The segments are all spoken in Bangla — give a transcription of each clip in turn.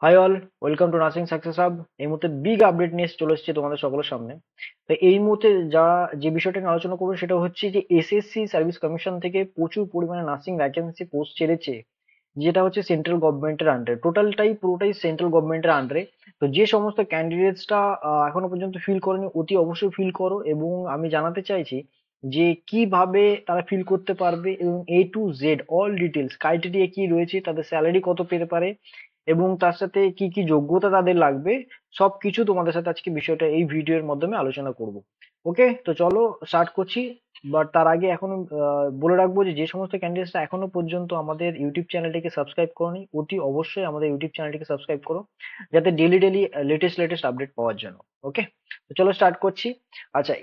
High all, welcome to nursing success hub. এই মুহূর্তে বিগ আপডেট নিয়ে চলে এসেছে তোমাদের সকলের সামনে। তো এই মুহূর্তে যে বিষয়টা নিয়ে আলোচনা করবো সেটা হচ্ছে যে এসএসসি সার্ভিস কমিশন থেকে প্রচুর পরিমাণে নার্সিং ভ্যাকেন্সি পোস্ট ছেড়েছে, যেটা হচ্ছে সেন্ট্রাল গভর্নমেন্টের আন্ডারে, পুরোটাই সেন্ট্রাল গভর্নমেন্টের আন্ডারে। তো যে সমস্ত ক্যান্ডিডেটসরা এখনো পর্যন্ত ফিল করেনি, অতি অবশ্যই ফিল করো। এবং আমি জানাতে চাইছি যে কিভাবে তারা ফিল করতে পারবে এবং A to Z all details, criteria কি রয়েছে, তাদের স্যালারি কত পেতে পারে এবং তার সাথে কি কি যোগ্যতা তাদের লাগবে, সবকিছু তোমাদের সাথে আজকে বিষয়টা এই ভিডিওর মাধ্যমে আলোচনা করব। ওকে, তো চলো স্টার্ট করছি। বাট তার আগে এখনো বলে রাখবো যে যে সমস্ত ক্যান্ডিডেটসরা এখনো পর্যন্ত আমাদের ইউটিউব চ্যানেলটিকে সাবস্ক্রাইব করোনি, অতি অবশ্যই আমাদের ইউটিউব চ্যানেলটিকে সাবস্ক্রাইব করো, যাতে ডেলি ডেলি লেটেস্ট আপডেট পাওয়ার জন্য। ওকে, তো চলো স্টার্ট করছি। আচ্ছা,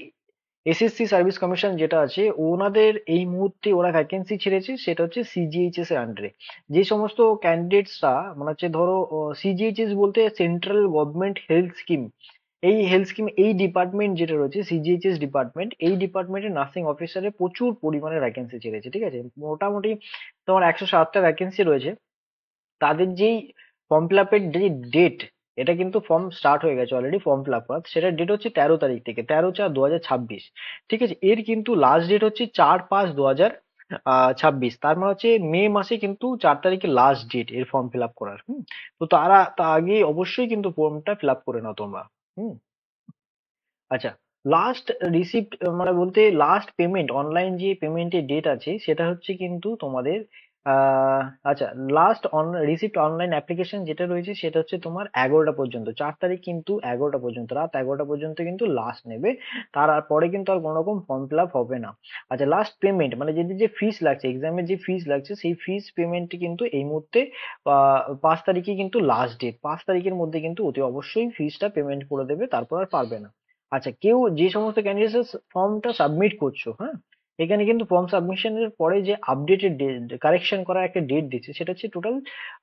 এসএসসি সার্ভিস কমিশন যেটা আছে, ওনাদের এই মুহূর্তে ওরা ভ্যাকেন্সি ছেড়েছে, সেটা হচ্ছে সিজিএইচএস এর আন্ডারে। যে সমস্ত ক্যান্ডিডেটসরা মানে হচ্ছে ধরো, সিজিএইচএস বলতে সেন্ট্রাল গভর্নমেন্ট হেলথ স্কিম, এই ডিপার্টমেন্ট যেটা রয়েছে সিজিএইচএস ডিপার্টমেন্ট, এই ডিপার্টমেন্টের নার্সিং অফিসারে প্রচুর পরিমাণে ভ্যাকেন্সি ছেড়েছে। ঠিক আছে, মোটামুটি তোমার 107টা ভ্যাকেন্সি রয়েছে। তাদের যেই ফর্ম ফিল আপের যে ডেট, এটা কিন্তু ফর্ম স্টার্ট হয়ে গেছে অলরেডি, ফর্ম ফিল আপ সেটার ডেট হচ্ছে 13 তারিখ থেকে, 13/4/2026। ঠিক আছে, এর কিন্তু লাস্ট ডেট হচ্ছে 4/5/2026। তার মানে হচ্ছে মে মাসে কিন্তু 4 তারিখে লাস্ট ডেট এর ফর্ম ফিল আপ করার। তো তা আগে অবশ্যই কিন্তু ফর্মটা ফিল আপ করে নাও তোমরা। হুম। আচ্ছা, লাস্ট রিসিপ্ট মানে বলতে লাস্ট পেমেন্ট, অনলাইন যে পেমেন্টের ডেট আছে সেটা হচ্ছে কিন্তু তোমাদের আহ আচ্ছা, লাস্ট রিসিপ্ট অনলাইন অ্যাপ্লিকেশন যেটা রয়েছে সেটা হচ্ছে তোমার 11টা পর্যন্ত, 4 তারিখ কিন্তু 11টা পর্যন্ত, রাত 11টা পর্যন্ত কিন্তু লাস্ট নেবে। তারপরে কিন্তু আর কোনো রকম ফর্ম ফিল আপ হবে না। আচ্ছা, লাস্ট পেমেন্ট মানে যে ফিস লাগছে, এক্সামের যে ফিস লাগছে, সেই ফিস পেমেন্ট কিন্তু এই মুহূর্তে 5 তারিখে কিন্তু লাস্ট ডেট, 5 তারিখের মধ্যে কিন্তু অতি অবশ্যই ফিসটা পেমেন্ট করে দেবে, তারপর আর পারবে না। আচ্ছা, কেউ যে সমস্ত ক্যান্ডিডেটস ফর্মটা সাবমিট করছো, হ্যাঁ, এখানে কিন্তু ফর্ম সাবমিশনের পরে যে আপডেটেড কারেকশন করার একটা ডেট দিচ্ছে, সেটা হচ্ছে টোটাল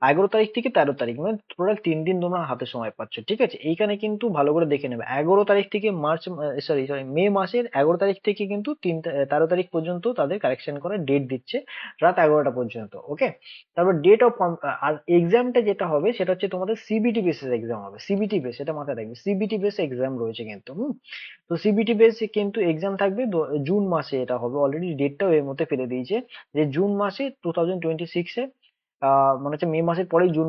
11 তারিখ থেকে 13 তারিখ, মানে টোটাল 3 দিন তোমরা হাতে সময় পাচ্ছ। ঠিক আছে, এইখানে কিন্তু ভালো করে দেখে নেবে, 11 তারিখ থেকে সরি মে মাসের 11 তারিখ থেকে কিন্তু 13 তারিখ পর্যন্ত তাদের কারেকশন করার ডেট দিচ্ছে, রাত 11টা পর্যন্ত। ওকে, তারপর ডেট অফ, আর এক্সামটা যেটা হবে সেটা হচ্ছে তোমাদের সিবিটি বেসিস এক্সাম হবে, সিবিটি বেস, এটা মাথায় রাখবে, সিবিটি বেস এক্সাম রয়েছে কিন্তু। তো সিবিটি বেস কিন্তু এক্সাম থাকবে জুন মাসে, এটা হবে, অলরেডি ডেটটাও এর মধ্যে ফেলে দিয়েছে যে জুন মাসে 2026-এ। মানে হচ্ছে মে মাসের পরেই জুন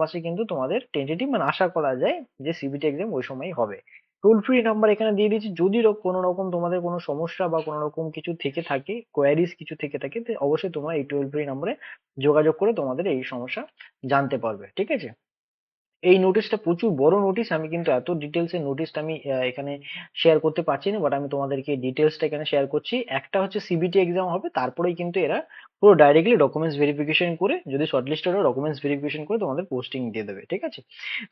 মাসে কিন্তু তোমাদের টেন্টেটিভ মানে আশা করা যায় যে সিবিটি এক্সাম ওই সময়ই হবে। টোল ফ্রি নাম্বার এখানে দিয়ে দিচ্ছি, যদি কোনো রকম তোমাদের কোনো সমস্যা বা কোনো রকম কিছু থেকে থাকে, কোয়ারিজ কিছু থেকে থাকে, তো অবশ্যই তোমরা এই টোল ফ্রি নাম্বারে যোগাযোগ করে তোমাদের এই সমস্যা জানতে পারবে। ঠিক আছে, এই নোটিশটা প্রচুর বড় নোটিশ, আমি কিন্তু এত ডিটেলস এর নোটিশটা আমি এখানে শেয়ার করতে পারছি না, বাট আমি তোমাদেরকে ডিটেলসটা এখানে শেয়ার করছি। একটা হচ্ছে সিবিটি এক্সাম হবে, তারপরেই কিন্তু এরা পুরো ডাইরেক্টলি ডকুমেন্টস ভেরিফিকেশন করে, যদি শর্টলিস্টেড হয় ডকুমেন্টস ভেরিফিকেশন করে তোমাদের পোস্টিং দিয়ে দেবে। ঠিক আছে,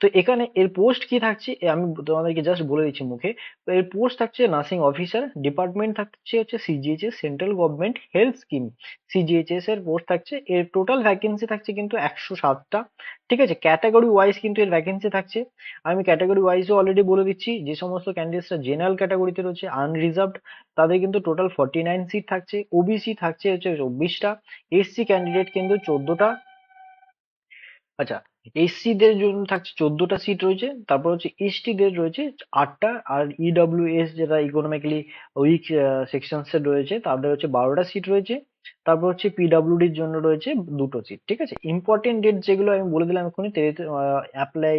তো এখানে এর পোস্ট কি থাকছে আমি তোমাদেরকে জাস্ট বলে দিচ্ছি মুখে। তো এর পোস্ট থাকছে নার্সিং অফিসার, ডিপার্টমেন্ট থাকছে হচ্ছে CGHS, central government health scheme, CGHS এর পোস্ট থাকছে। এর টোটাল ভ্যাকেন্সি থাকছে কিন্তু 107টা। ঠিক আছে, ক্যাটাগরি ওয়াইজ কিন্তু এর ভ্যাকেন্সি থাকছে। আমি ক্যাটাগরি ওয়াইজও অলরেডি বলে দিচ্ছি, যে সমস্ত ক্যান্ডিডেটসরা জেনারেল ক্যাটাগরিতে রয়েছে আনরিজার্ভড, তাদের কিন্তু টোটাল 49 সিট থাকছে। ওবিসি থাকছে হচ্ছে 24টা। এসসি ক্যান্ডিডেট কিন্তু 14টা। আচ্ছা, এসসি দের জন্য থাকছে 14টা সিট রয়েছে। তারপর হচ্ছে এসটি দের রয়েছে 8টা। আর ইডব্লিউএস যেটা ইকোনমিক্যালি উইক সেকশনস এর রয়েছে, তাদের হচ্ছে 12টা সিট রয়েছে। তারপর হচ্ছে পিডব্লিউডির জন্য রয়েছে 2টো সিট। ঠিক আছে, ইম্পর্টেন্ট ডেট যেগুলো আমি বলে দিলাম এখনই, অ্যাপ্লাই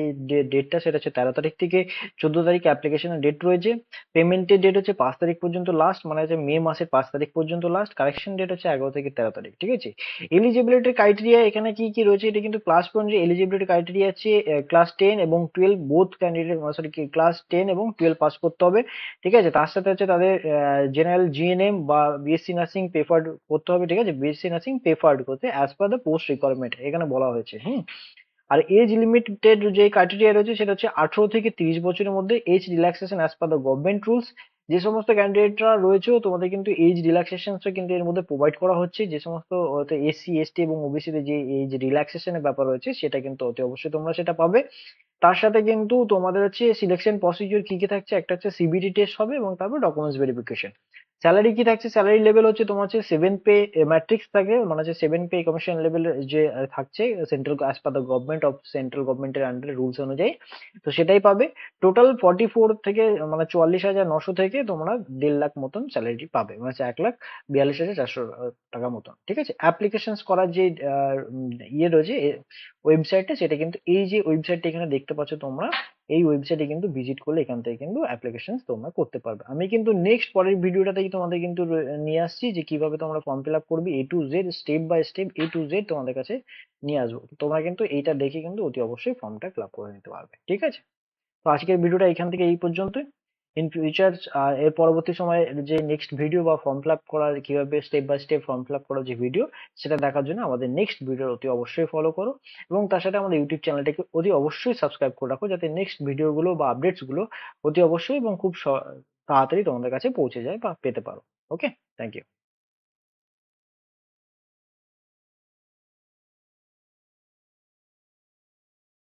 ডেটটা সেটা হচ্ছে 13 তারিখ থেকে 14 তারিখ অ্যাপ্লিকেশনের ডেট রয়েছে। পেমেন্টের ডেট হচ্ছে 5 তারিখ পর্যন্ত লাস্ট, মানে হচ্ছে মে মাসের 5 তারিখ পর্যন্ত লাস্ট। কারেকশন ডেট হচ্ছে 11 থেকে 13 তারিখ। ঠিক আছে, এলিজিবিলিটি ক্রাইটেরিয়া এখানে কি কি রয়েছে, এটা কিন্তু ক্লাস অনুযায়ী এলিজিবিলিটি ক্রাইটেরিয়া আছে। ক্লাস 10 এবং 12 বোথ ক্যান্ডিডেট, সরি, ক্লাস 10 এবং 12 পাস করতে হবে। ঠিক আছে, তার সাথে হচ্ছে তাদের জেনারেল জিএনএম বা বিএসসি নার্সিং প্রেফার্ড করতে হবে। ঠিক আছে, বিএসসি নার্সিং প্রেফার্ড করতে as per the post requirement এখানে বলা হয়েছে। আর এজ লিমিটেড যে ক্রাইটেরিয়া রয়েছে সেটা হচ্ছে 18 থেকে 30 বছরের মধ্যে, age relaxation as per the government rules. যে সমস্ত ক্যান্ডিডেটরা রয়েছে তোমাদের কিন্তু এজ রিল্যাক্সেশন কিন্তু এর মধ্যে প্রোভাইড করা হচ্ছে। যে সমস্ত এসসি এসটি এবং ওবিসি তে যে এজ রিল্যাক্সেশনের ব্যাপার রয়েছে সেটা কিন্তু অতি অবশ্যই তোমরা সেটা পাবে। তার সাথে কিন্তু তোমাদের হচ্ছে সিলেকশন প্রসিডিওর কি কি থাকছে, একটা হচ্ছে সিবিটি টেস্ট হবে এবং তারপর ডকুমেন্টস ভেরিফিকেশন। স্যালারি কি থাকছে, স্যালারি লেভেল হচ্ছে তোমার হচ্ছে 7 পে ম্যাট্রিক্স থাকে, মানে হচ্ছে 7 পে কমিশন লেভেল যে থাকছে central as per the government of central গভর্নমেন্টের আন্ডারে রুলস অনুযায়ী, তো সেটাই পাবে। টোটাল 44 থেকে মানে 44,900 থেকে তোমরা 1.5 লাখ মতন স্যালারি পাবে, মানে হচ্ছে 1,42,400 টাকা মতন। ঠিক আছে, অ্যাপ্লিকেশন করার যে ইয়ে রয়েছে ওয়েবসাইটটা, সেটা কিন্তু এই যে ওয়েবসাইটটা এখানে দেখতে পাচ্ছ তোমরা, এই ওয়েবসাইটে কিন্তু ভিজিট করলে এখান থেকে কিন্তু অ্যাপ্লিকেশন তোমরা করতে পারবে। আমি কিন্তু নেক্সট পরের ভিডিওটাতেই তোমাদের কিন্তু নিয়ে আসছি যে কিভাবে তোমরা ফর্ম ফিল আপ করবে, A to Z, step by step A to Z তোমাদের কাছে নিয়ে আসবো। তোমরা কিন্তু এইটা দেখে কিন্তু অতি অবশ্যই ফর্মটা ফিল আপ করে নিতে পারবে। ঠিক আছে, তো আজকের ভিডিওটা এখান থেকে এই পর্যন্তই। ইন ফিউচার এর পরবর্তী সময়ে যে নেক্সট ভিডিও বা ফর্ম ফিল আপ করার কিভাবে step by step form fill up করার যে ভিডিও, সেটা দেখার জন্য আমাদের নেক্সট ভিডিও অতি অবশ্যই ফলো করো, এবং তার সাথে আমাদের ইউটিউব চ্যানেলটাকে অতি অবশ্যই সাবস্ক্রাইব করে রাখো, যাতে নেক্সট ভিডিওগুলো বা আপডেটস গুলো অতি অবশ্যই এবং খুব তাড়াতাড়ি তোমাদের কাছে পৌঁছে যায় বা পেতে পারো। ওকে, থ্যাংক ইউ।